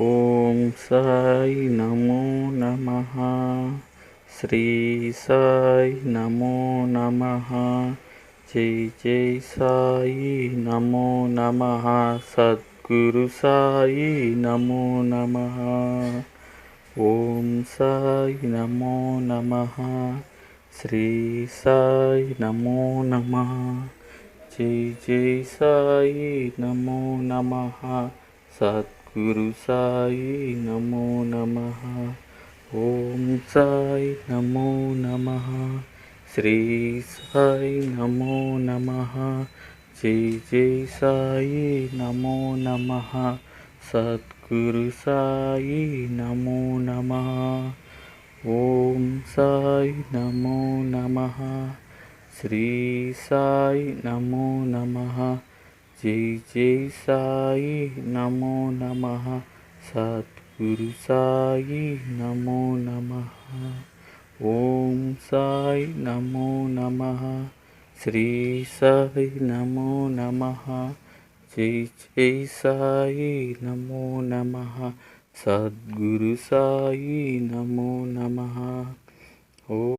ఓం సాయి నమో నమః. శ్రీ సాయి నమో నమః. జై జై సాయి నమో నమః. సద్గురు సాయి నమో నమః. ఓం సాయి నమో నమః. శ్రీ సాయి నమో నమః. జై జై సాయి నమో నమః. సద్గురు సాయి నమో నమః. ఓం సాయి నమో నమః. శ్రీ సాయి నమో నమః. జై జై సాయి నమో నమః. సద్గురు సాయి నమో నమః. ఓం సాయి నమో నమః. శ్రీ సాయి నమో నమః. జై జై సాయి నమో నమః. సద్గురు సాయి నమో నమః. ఓం సాయి నమో నమః. శ్రీ సాయి నమో నమః. జై జై సాయి నమో నమః. సద్గురు సాయి నమో నమః. ఓం